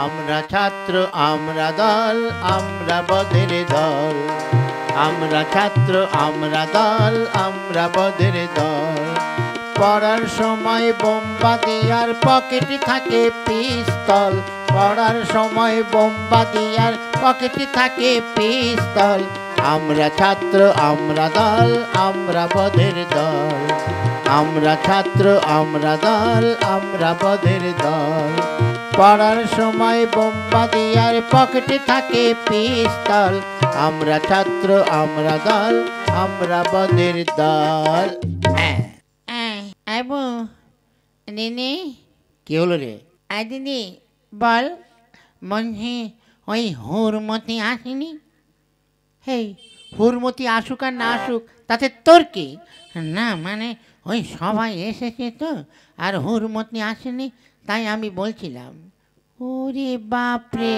আমরা ছাত্র আমরা দল, আমরা বদের দল। আমরা ছাত্র আমরা দল, আমরা বদের দল। পড়ার সময় বোমবাদি আর পকেটে থাকে পিস্তল। পড়ার সময় বোমবাদি আর পকেটে থাকে পিস্তল। আমরা ছাত্র আমরা দল, আমরা বদের দল। আমরা ছাত্র আমরা দল, আমরা বদের দল। পড়ার সময় বোমবাদি আর পকেটে থাকে পিস্তল। আমরা ছাত্র আমরা দল, আমরা বদের দল। আইবু দিদি, কি হলো রে? আই দিদি বল, বলছি ওই হুরমতি আসেনি? হেই, হুরমতি আসুক আর না আসুক তাতে তোর কি? না মানে ওই সবাই এসেছে তো, আর হুরমতি আসেনি, তাই আমি বলছিলাম। ওরে বাপরে,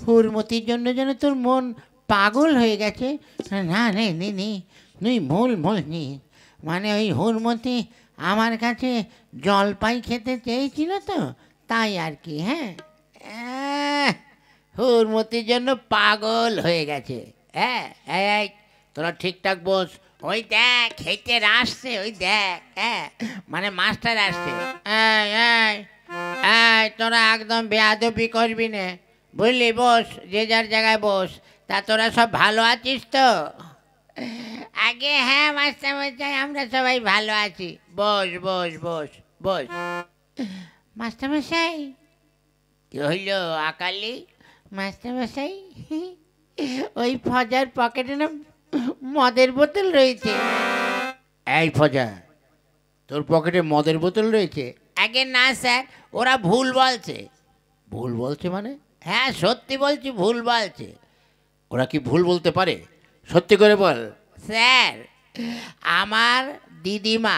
হুরমতির জন্য যেন তোর মন পাগল হয়ে গেছে। না রে দিদি, তুই ভুল বলছিস। মানে ওই হুরমতি আমার কাছে জলপাই খেতে চেয়েছিল তো, তাই আর কি। হ্যাঁ, হুরমতির জন্য পাগল হয়ে গেছে। হ্যাঁ, এই তোরা ঠিকঠাক বস। ওই দেখ খেতে আসছে, ওই দেখ। মানে মাস্টার আসছে। এই এই এই, তোরা একদম বেয়াদবি করবি না, বুঝলি? বস, যে যার জায়গায় বস। তা তোরা সব ভালো আছিস তো? আগে হ্যাঁ মাস্টার মশাই, আমরা সবাই ভালো আছি। বস বস বস বস। মাস্টার মশাই, কি হইল আকালি? মাস্টার মশাই, ওই ফজার পকেটে না মদের বোতল রয়েছে। এই ফজা, তোর পকেটে মদের বোতল রয়েছে? আগে না স্যার, ওরা ভুল বলছে। ভুল বলছে মানে? হ্যাঁ সত্যি বলছি, ভুল বলছে। ওরা কি ভুল বলতে পারে? সত্যি করে বল। স্যার, আমার দিদিমা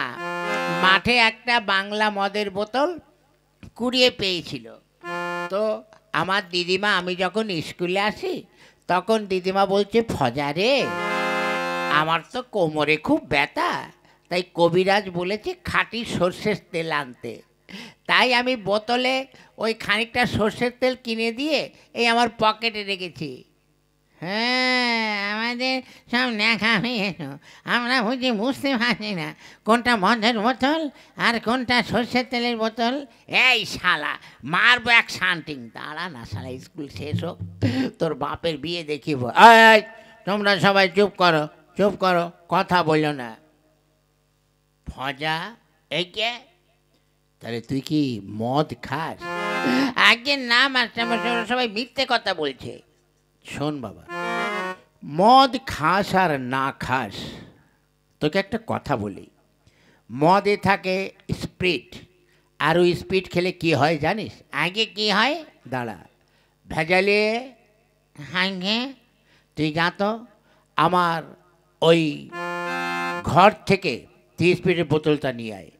মাঠে একটা বাংলা মদের বোতল কুড়িয়ে পেয়েছিল। তো আমার দিদিমা, আমি যখন স্কুলে আসি তখন দিদিমা বলছে, ফজা রে, আমার তো কোমরে খুব ব্যথা, তাই কবিরাজ বলেছে খাঁটি সর্ষের তেল আনতে। তাই আমি বোতলে ওই খানিকটা সর্ষের তেল কিনে দিয়ে এই আমার পকেটে রেখেছি। হ্যাঁ, আমাদের সব ন্যাকামি এসো, আমরা বুঝতে পারছি না কোনটা মদের বোতল আর কোনটা সর্ষের তেলের বোতল। এই শালা, মারবো এক শান্টিং। দাঁড়া না শালা, স্কুল শেষ হোক, তোর বাপের বিয়ে দেখিব। এই, তোমরা সবাই চুপ করো, চুপ করো, কথা বলো না। ফজা, এই কে? তাহলে তুই কি মদ খাস? আগে না মাস্টারমশাই, ওরা সবাই মিথ্যে কথা বলছে। শোন বাবা, মদ খাস আর না খাস, তোকে একটা কথা বলি। মদে থাকে স্পিরিট, আর ওই স্পিরিট খেলে কি হয় জানিস? আগে কি হয়? দাঁড়া, ভেজালে। আগে তুই যা তো আমার ওই ঘর থেকে 30 স্পিরিটের বোতলটা নিয়ে আয়।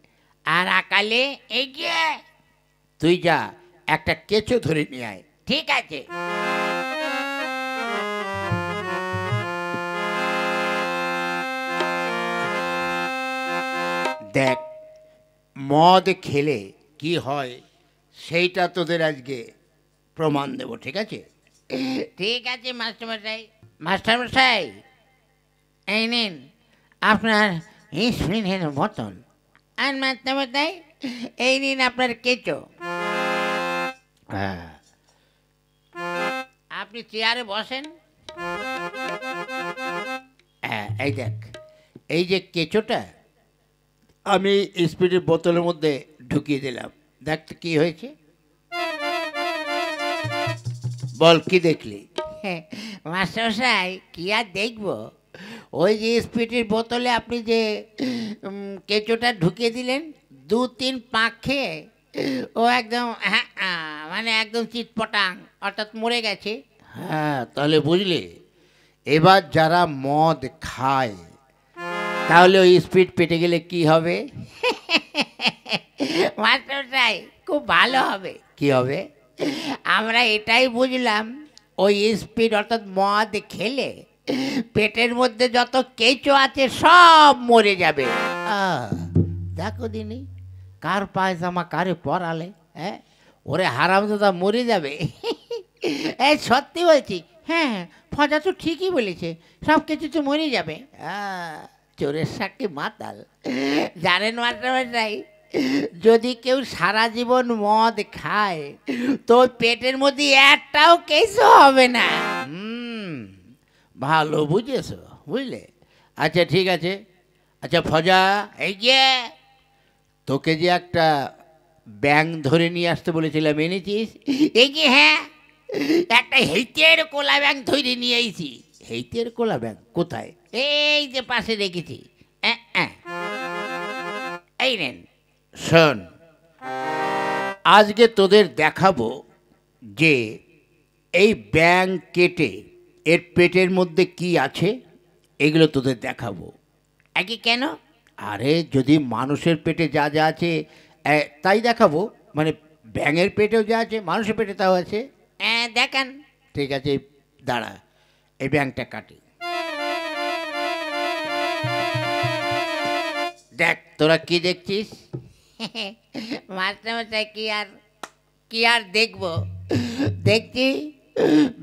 আর আকালে এই কে? তুই যা একটা কেঁচো ধরে নিয়ে আয়। ঠিক আছে। দেখ, মদ খেলে কি হয় সেইটা তোদের আজকে প্রমাণ দেব, ঠিক আছে? ঠিক আছে মাস্টারমশাই। মাস্টারমশাই, এই নিন আপনার স্পিনের বোতল। আর মাস্টারমশাই, এই নিন আপনার কেঁচো। হ্যাঁ, আপনি চেয়ারে বসেন। হ্যাঁ, এই দেখ, এই যে কেঁচোটা আমি স্পিরিটের বোতলের মধ্যে ঢুকিয়ে দিলাম। দেখ তো কি হয়েছে, বল কি দেখলি? মাস্টারমশাই, কি আর দেখবো, ওই যে স্পিরিটের বোতলে আপনি যে কেঁচোটা ঢুকিয়ে দিলেন, 2-3 পাক খেয়ে ও একদম মানে একদম চিটপটাং, অর্থাৎ মরে গেছে। হ্যাঁ, তাহলে বুঝলি, এবার যারা মদ খায় তাহলে ওই স্পিড পেটে গেলে কি হবে? মাস্টারমশাই, খুব ভালো হবে। কি হবে? আমরা এটাই বুঝলাম, ওই স্পিড অর্থাৎ মদ খেলে পেটের মধ্যে যত কেঁচো আছে সব মরে যাবে। দেখো দিনি, কার পায়জামা কারে পরালে। হ্যাঁ, ওরে হারামজাদা মরে যাবে। এই সত্যি বলছি, হ্যাঁ ফজা তো ঠিকই বলেছে, সব কিছু তো মরে যাবে। চোরের সাক্ষী মাতাল। জানেন মাস্টারমশাই, যদি কেউ সারা জীবন মদ খায় তো পেটের মধ্যে একটাও কিছু হবে না। ভালো বুঝেছ, বুঝলে? আচ্ছা ঠিক আছে। আচ্ছা ফজা, এই যে তোকে যে একটা ব্যাঙ ধরে নিয়ে আসতে বলেছিলাম, এনেছিস? এই যে হ্যাঁ, একটা হেইতের কোলা ব্যাং ধরে নিয়ে আইছি। হেইতের কোলা ব্যাঙ কোথায়? এই যে পাশে রেখেছি। এই নেন। শোন, আজকে তোদের দেখাবো যে এই ব্যাঙ কেটে এর পেটের মধ্যে কি আছে, এগুলো তোদের দেখাবো। আগে কেন? আরে যদি মানুষের পেটে যা যা আছে তাই দেখাবো, মানে ব্যাঙের পেটেও যা আছে মানুষের পেটে তাও আছে। দেখান। ঠিক আছে, দাঁড়া, এই ব্যাঙটা কাটি। দেখ তোরা কি দেখছিস? মাস্টারমশাই কি আর দেখবো, দেখছি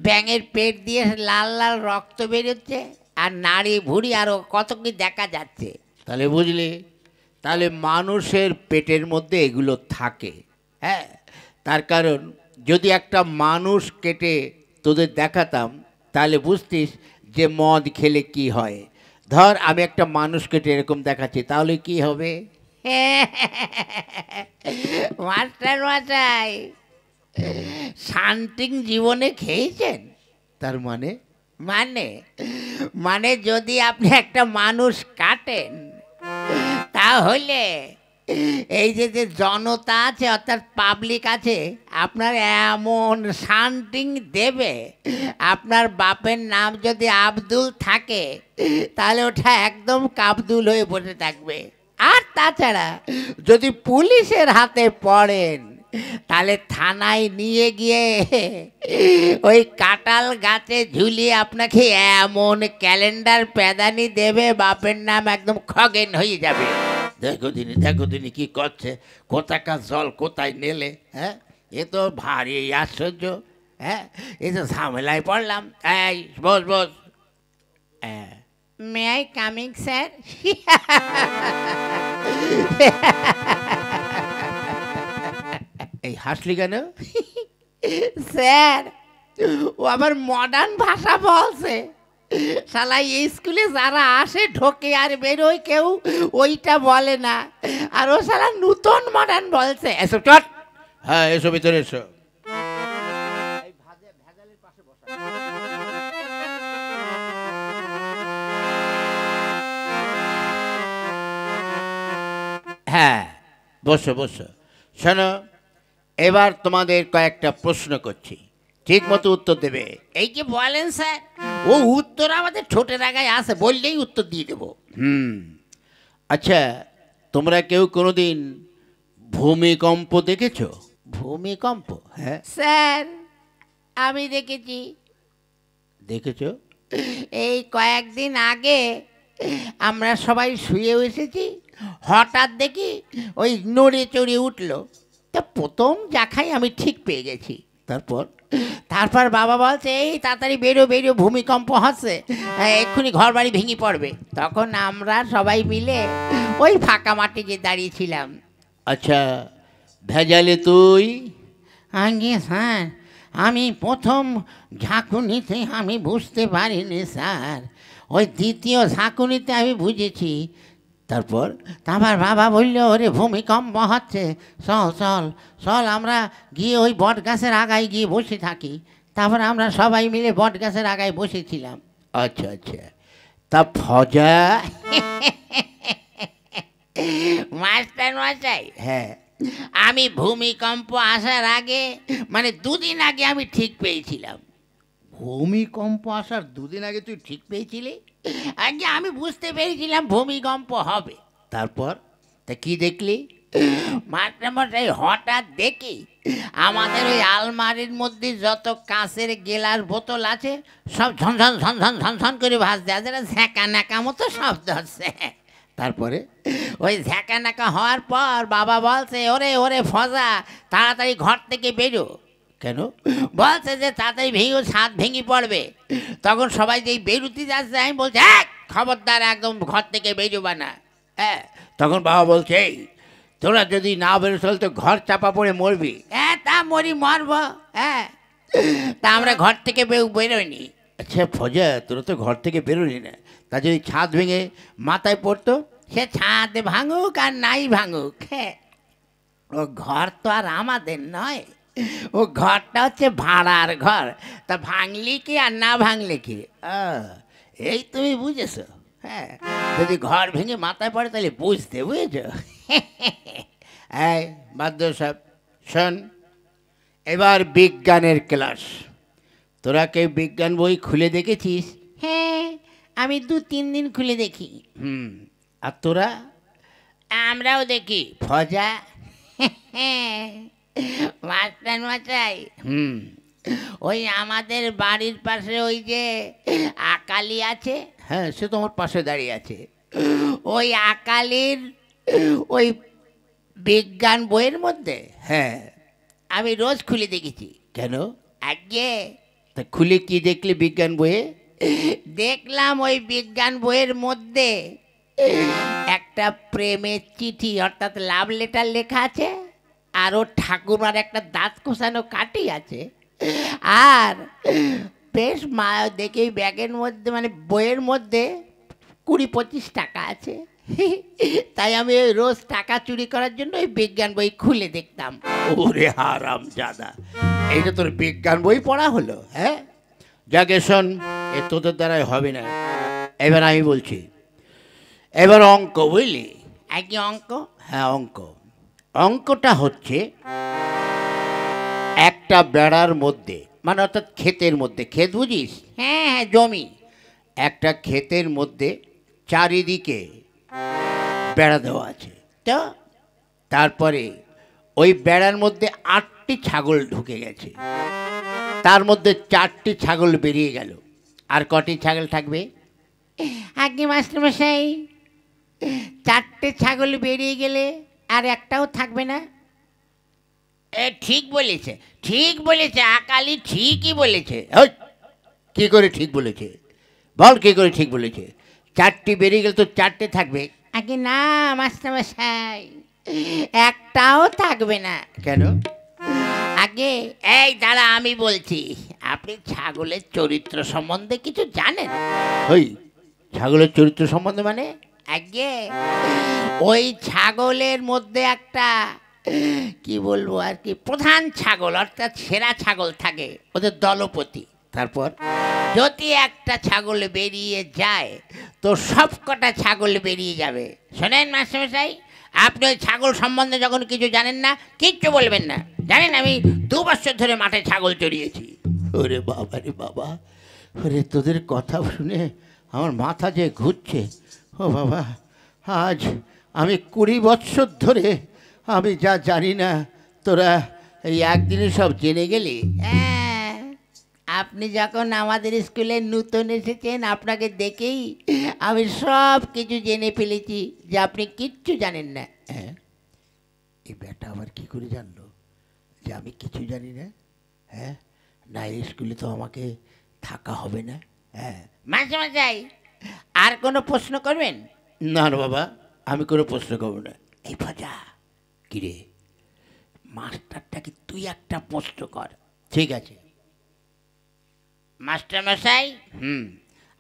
ব্যাঙের পেট দিয়ে লাল লাল রক্ত বেরোচ্ছে আর নাড়ি ভুড়ি আরও কত কি দেখা যাচ্ছে। তাহলে বুঝলি, তাহলে মানুষের পেটের মধ্যে এগুলো থাকে। হ্যাঁ, তার কারণ যদি একটা মানুষ কেটে তোদের দেখাতাম তাহলে বুঝতিস যে মদ খেলে কি হয়। ধর আমি একটা মানুষ কেটে এরকম দেখাচ্ছি, তাহলে কি হবে? মাস্টারমশাই, শান্তিং জীবনে খেয়েছেন? তার মানে মানে মানে যদি আপনি একটা মানুষ কাটেন তাহলে এই যে যে জনতা আছে অর্থাৎ পাবলিক আছে, আপনার এমন শান্তিং দেবে, আপনার বাপের নাম যদি আব্দুল থাকে তাহলে ওটা একদম কাবদুল হয়ে বসে থাকবে। আর তাছাড়া যদি পুলিশের হাতে পড়েন তাহলে থানায় নিয়ে গিয়ে ওই কাঁঠাল গাছে ঝুলিয়ে আপনাকে এমন ক্যালেন্ডার প্যাদানি দেবে, বাপের নাম একদম খগেন হয়ে যাবে। দেখো দিনি কি করছে, কোথাকার জল কোথায় নেলে। হ্যাঁ, এ তো ভারী আশ্চর্য। হ্যাঁ, এই তো ঝামেলায় পড়লাম। এই boss boss. May I coming sir? এই হাসলি কেন? স্যার, ও আবার মডার্ন ভাষা বলছে। শালা এই স্কুলে যারা আসে ঢোকে আর বেরোয় কেউ ওইটা বলে না, আর ও শালা নতুন মডার্ন বলছে। এসব চট। হ্যাঁ, এসো ভিতরে এসো। হ্যাঁ, বসো বসো। শোনো, এবার তোমাদের কয়েকটা প্রশ্ন করছি, ঠিক মতো উত্তর দেবে। এই যে বলেন স্যার, ও উত্তর আমাদের ঠোঁটের আগায় আছে, বললেই উত্তর দিয়ে দেবো। আচ্ছা, তোমরা কেউ কোনোদিন ভূমিকম্প দেখেছো? ভূমিকম্প? হ্যাঁ স্যার, আমি দেখেছি। দেখেছো? এই কয়েকদিন আগে আমরা সবাই শুয়ে এসেছি, হঠাৎ দেখি ওই নড়ে চড়ে উঠলো। তা প্রথম দেখাই আমি ঠিক পেয়ে গেছি। তারপর বাবা বলছে, এই তাড়াতাড়ি বেরো বেরো, ভূমিকম্প হচ্ছে, এক্ষুনি ঘর বাড়ি ভেঙে পড়বে। তখন আমরা সবাই মিলে ওই ফাঁকা মাঠে গিয়ে দাঁড়িয়েছিলাম। আচ্ছা, ভেজালে তুই? আগে স্যার, আমি প্রথম ঝাঁকুনিতে আমি বুঝতে পারিনি স্যার, ওই দ্বিতীয় ঝাঁকুনিতে আমি বুঝেছি। তারপর বাবা বলল, ওরে ভূমিকম্প হচ্ছে, চল চল চল আমরা গিয়ে ওই বট গাছের আগায় গিয়ে বসে থাকি। তারপর আমরা সবাই মিলে বট গাছের আগায় বসেছিলাম। আচ্ছা আচ্ছা, তা ফজা? মাস্টার মশাই, হ্যাঁ, আমি ভূমিকম্প আসার আগে মানে দুদিন আগে আমি ঠিক পেয়েছিলাম। ভূমিকম্প আসার দুদিন আগে তুই ঠিক পেয়েছিলি? আগে আমি বুঝতে পেরেছিলাম ভূমিকম্প হবে। তারপর তা কি দেখলি? মাস্টারমশাই, হঠাৎ দেখি আমাদের ওই আলমারির মধ্যে যত কাঁচের গেলাস বোতল আছে সব ঝনঝন ঝনঝন ঝনঝন করে ভাসছে, আর ঝ্যাঁকা ন্যাকা মতো শব্দ হচ্ছে। তারপরে ওই ঝ্যাঁকা নাকা হওয়ার পর বাবা বলছে, ওরে ওরে ফজা, তাড়াতাড়ি ঘর থেকে বেরো। কেন? বলছে যে তাড়াতাড়ি ভেঙে ছাদ ভেঙে পড়বে। তখন সবাই যেই বেরুতে যাচ্ছে, আমি বলছি খবরদার একদম ঘর থেকে বেরোবা না। হ্যাঁ, তখন বাবা বলছে, এই তোরা যদি না বেরোস তাহলে তো ঘর চাপা পড়ে মরবি। তা মরি মরবো। তা আমরা ঘর থেকে বেরোয়নি। আচ্ছা ফজা, তোরা তো ঘর থেকে বেরোলি না, তা যদি ছাদ ভেঙে মাথায় পড়তো? সে ছাদ ভাঙুক আর নাই ভাঙুক, ও ঘর তো আর আমাদের নয়, ও ঘরটা হচ্ছে ভাড়ার ঘর। তা ভাঙলি কি আর না ভাঙলে কি? এই তুমি বুঝেছো? হ্যাঁ, যদি ঘর ভেঙে মাথায় পড়ে তাহলে বুঝতে, বুঝেছো? এই বাদ্য সাহেব শোন, এবার বিজ্ঞানের ক্লাস। তোরা কেউ বিজ্ঞান বই খুলে দেখেছিস? হ্যাঁ, আমি 2-3 দিন খুলে দেখি। আর তোরা? আমরাও দেখি। ফজা? মাস্টার মশাই, ওই আমাদের বাড়ির পাশে ওই যে আকালি আছে, হ্যাঁ, সে তো আমার পাশে দাঁড়িয়ে আছে। ওই আকালির ওই বিজ্ঞান বইয়ের মধ্যে হ্যাঁ, আমি রোজ খুলে দেখেছি। কেন? আগে তা খুলে কি দেখলি বিজ্ঞান বইয়ে? দেখলাম ওই বিজ্ঞান বইয়ের মধ্যে একটা প্রেমের চিঠি অর্থাৎ লাভ লেটার লেখা আছে, আর ও ঠাকুমার একটা দাঁত কোষানো কাঠি আছে, আর বেশ মা দেখে ব্যাগের মধ্যে মানে বইয়ের মধ্যে 20-25 টাকা আছে। তাই আমি ওই রোজ টাকা চুরি করার জন্য ওই বিজ্ঞান বই খুলে দেখতাম। ওরে হারামজাদা, এইটা তোর বিজ্ঞান বই পড়া হলো? হ্যাঁ, যাকে শোন, এ তোদের দ্বারাই হবে না। এবার আমি বলছি, এবার অঙ্ক, বুঝলি? আগে অঙ্ক? হ্যাঁ, অঙ্ক। অঙ্কটা হচ্ছে একটা বেড়ার মধ্যে, মানে অর্থাৎ ক্ষেতের মধ্যে, ক্ষেত বুঝিস? হ্যাঁ হ্যাঁ, জমি। একটা ক্ষেতের মধ্যে চারিদিকে বেড়া দেওয়া আছে। তো তারপরে ওই বেড়ার মধ্যে 8টি ছাগল ঢুকে গেছে, তার মধ্যে 4টি ছাগল বেরিয়ে গেল, আর কটি ছাগল থাকবে? আগে মাস্টারমশাই, 4টে ছাগল বেরিয়ে গেলে আর একটাও থাকবে না। ঠিক বলেছে, ঠিক বলেছে, আকালি ঠিকই বলেছে। ওই, কী করে ঠিক বলেছে বল, কী করে ঠিক বলেছে? 4টি বেরিয়ে গেলে তো 4টে থাকবে। আগে না মাস্টারমশাই, একটাও থাকবে না। কেন? আগে এই দাঁড়া, আমি বলছি, আপনি ছাগলের চরিত্র সম্বন্ধে কিছু জানেন? ওই ছাগলের চরিত্র সম্বন্ধে মানে? আগে ওই ছাগলের মধ্যে একটা কি বলবো আর কি, প্রধান ছাগল অর্থাৎ সেরা ছাগল থাকে, ওদের দলপতি। তারপর যদি একটা ছাগল বেরিয়ে যায় তো সব কটা ছাগল বেরিয়ে যাবে। শোনেন মাস্টারমশাই, আপনি ওই ছাগল সম্বন্ধে যখন কিছু জানেন না, কিচ্ছু বলবেন না। জানেন আমি 2 বছর ধরে মাঠে ছাগল চড়িয়েছি। ওরে বাবা রে বাবা, ওরে তোদের কথা শুনে আমার মাথা যে ঘুরছে। ও বাবা, আজ আমি 20 বছর ধরে আমি যা জানি না, তোরা এই একদিনে সব জেনে গেলি। হ্যাঁ, আপনি যখন আমাদের স্কুলে নতুন এসেছেন, আপনাকে দেখেই আমি সব কিছু জেনে ফেলেছি যে আপনি কিচ্ছু জানেন না। হ্যাঁ, এই ব্যাটা আবার কি করে জানলো যে আমি কিছু জানি না? হ্যাঁ, না এই স্কুলে তো আমাকে থাকা হবে না। হ্যাঁ, মাস্টারমশাই, আর কোনো প্রশ্ন করবেন? না না বাবা, আমি কোনো প্রশ্ন করবো না। এই ভাজা, কিরে মাস্টারটাকে তুই একটা প্রশ্ন কর। ঠিক আছে মাস্টারমশাই,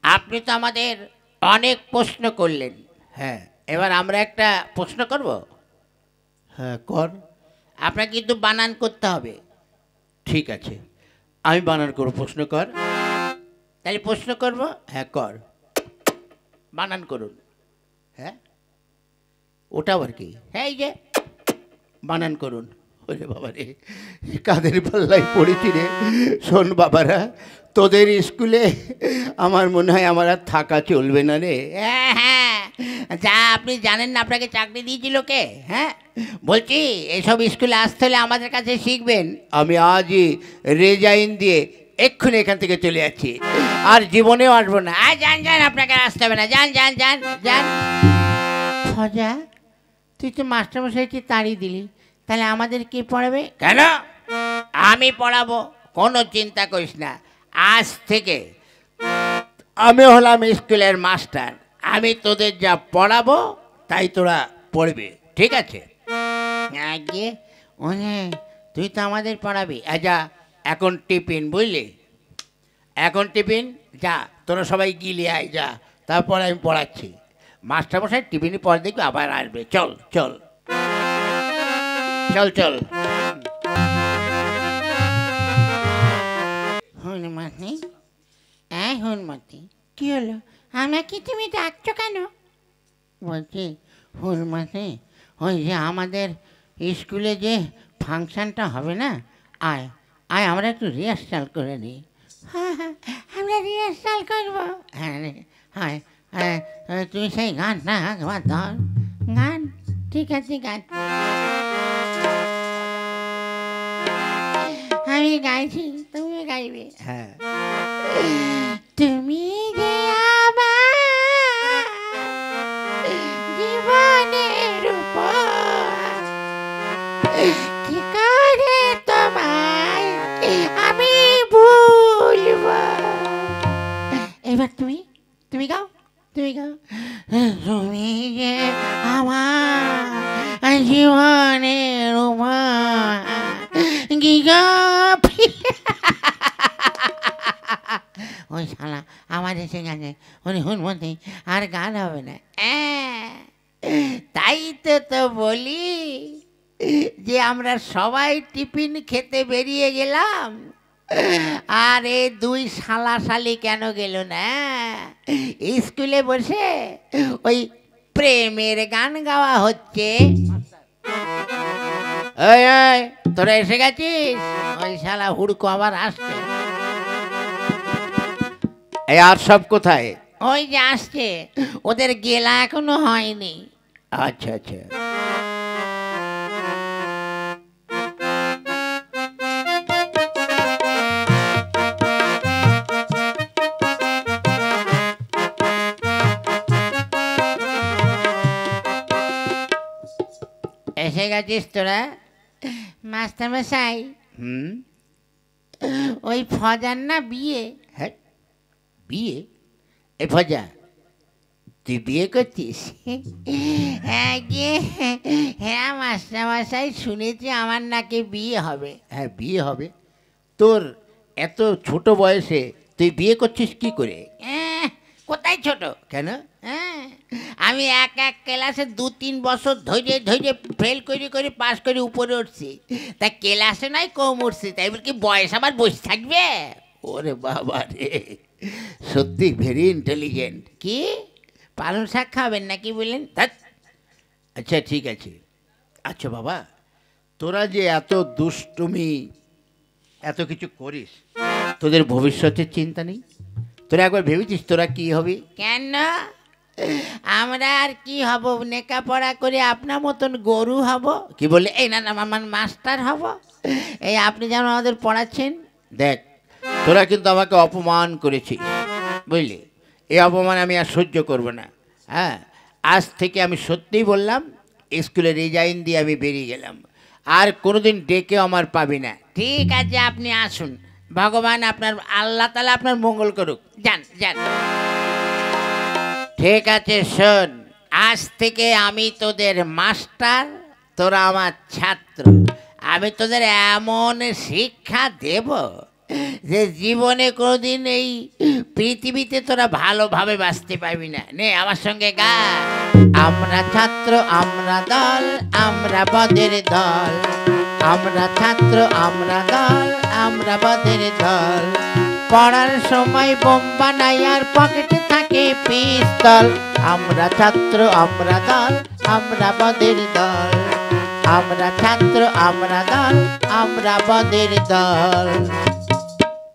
আপনি তো আমাদের অনেক প্রশ্ন করলেন। হ্যাঁ, এবার আমরা একটা প্রশ্ন করব। হ্যাঁ কর। আপনাকে কিন্তু বানান করতে হবে। ঠিক আছে, আমি বানান করব, প্রশ্ন কর। তাহলে প্রশ্ন করব। হ্যাঁ কর, বানান করুন। হ্যাঁ, ওটা আবার কি? হ্যাঁ, এই যে বানান করুন। ওরে বাবা রে, কাদের পাল্লায় পড়েছি রে। শোন বাবারা, তোদের স্কুলে আমার মনে হয় আমার আর থাকা চলবে না রে। হ্যাঁ হ্যাঁ, যা আপনি জানেন না, আপনাকে চাকরি দিয়েছিল কে? হ্যাঁ, বলছি এসব স্কুলে আসতে হলে আমাদের কাছে শিখবেন। আমি আজই রেজাইন দিয়ে এক্ষুনি এখান থেকে চলে যাচ্ছি, আর জীবনেও আসবো না। যান যান, আপনাকে আসতে হবে না, যান যান যান যান। ফজা, তুই তো মাস্টারমশাইকে তাড়িয়ে দিলি, তাহলে আমাদের কে পড়াবে? কেন? আমি পড়াবো, কোনো চিন্তা করিস না। আজ থেকে আমি হলাম স্কুলের মাস্টার, আমি তোদের যা পড়াবো তাই তোরা পড়বি, ঠিক আছে? আগে ওনে, তুই তো আমাদের পড়াবি। যা, এখন টিফিন, বুঝলি? এখন টিফিন, যা তোরা সবাই গিলে আয়, যা, তারপর আমি পড়াচ্ছি। মাস্টারমশাই টিফিনের পর দেখবি আবার আসবে। চল চল চল চল। হনুমতি, হনুমতি, কি হলো? আমাকে তুমি ডাকছো কেন? বলছি হনুমতি, ওই যে আমাদের স্কুলে যে ফাংশনটা হবে না, আয় আয় আমরা একটু রিহার্সাল করে নিই। হ্যাঁ হ্যাঁ, আমরা রিহার্সাল করবো। হ্যাঁ হ্যাঁ হ্যাঁ, তুমি সেই গানটা একবার ধর। গান? ঠিক আছে, গান। আমি গাইছি, তুমি গাইবে। হ্যাঁ। তুমি যে আমার জীবনের উপর, কি করে তোমায় আমি ভুলবো। এবার তুমি তুমি গাও, তুমি গাও। তুমি যে আমার জীবনের উপর, কি গো। ওই শালা আমার এসে গেছে, উনি হুনমতি, আর গান হবে না। তাই তো বলি যে আমরা সবাই টিফিন খেতে বেরিয়ে গেলাম, আর এ দুই শালা শালি কেন গেল না? স্কুলে বসে ওই প্রেমের গান গাওয়া হচ্ছে। এই এই, তোরা এসে গেছিস? ওই শালা হুড়কো আবার আসছে। এই আর সব কোথায়? ওই যে আসছে, ওদের গেলা এখনো হয়নি। আচ্ছা আচ্ছা। এসে গেছিস তোরা? মাস্টারমশাই, হুম। ওই ফজার না বিয়ে। হ্যাঁ, বিয়ে? এ ফজা, তুই বিয়ে করছিস? হ্যাঁ গে, হ্যাঁ মাস্টারমশাই, শুনেছি আমার নাকি বিয়ে হবে। হ্যাঁ, বিয়ে হবে। তোর এত ছোট বয়সে তুই বিয়ে করছিস কি করে? কোথায় ছোট? কেন? আমি এক এক ক্লাসে 2-3 বছর ধরে ধরে ফেল করে করে পাস করে উপরে উঠছি, তা ক্লাসে নাই কম উঠছি, তাই বলে কি বয়স আমার বসে থাকবে? ওরে বাবা রে, সত্যি ভেরি ইন্টেলিজেন্ট। কি পালং শাক খাবেন নাকি বললেন? আচ্ছা ঠিক আছে। আচ্ছা বাবা, তোরা যে এত দুষ্টুমি এত কিছু করিস, তোদের ভবিষ্যতের চিন্তা নেই? তোরা একবার ভেবেছিস তোরা কি হবে? কেন আমরা আর কি হব? লেখাপড়া করে আপনার মতন গরু হব? কি বললে? এই না না, আমার মাস্টার হব। এই আপনি যেমন আমাদের পড়াচ্ছেন। দেখ, তোরা কিন্তু আমাকে অপমান করেছিস, বুঝলি? এই অপমান আমি আর সহ্য করব না। হ্যাঁ, আজ থেকে আমি সত্যিই বললাম, স্কুলে রিজাইন দিয়ে আমি বেরিয়ে গেলাম, আর কোনোদিন ডেকেও আমার পাবি না। ঠিক আছে, আপনি আসুন, ভগবান আপনার, আল্লাহ তাআলা আপনার মঙ্গল করুক। যান যান। ঠিক আছে, শোন, আজ থেকে আমি তোদের মাস্টার, তোরা আমার ছাত্র। আমি তোদের এমন শিক্ষা দেব যে জীবনে কোনোদিন এই পৃথিবীতে তোরা ভালোভাবে বাঁচতে পারবি না। নে আমার সঙ্গে গা। আমরা ছাত্র, আমরা দল, আমরা বদের দল। আমরা ছাত্র, আমরা দল, আমরা বদের দল। পড়ার সময় বোম বানাই আর পকেটে থাকে পিস্তল। আমরা ছাত্র, আমরা দল, আমরা বদের দল। আমরা ছাত্র, আমরা দল, আমরা বদের দল।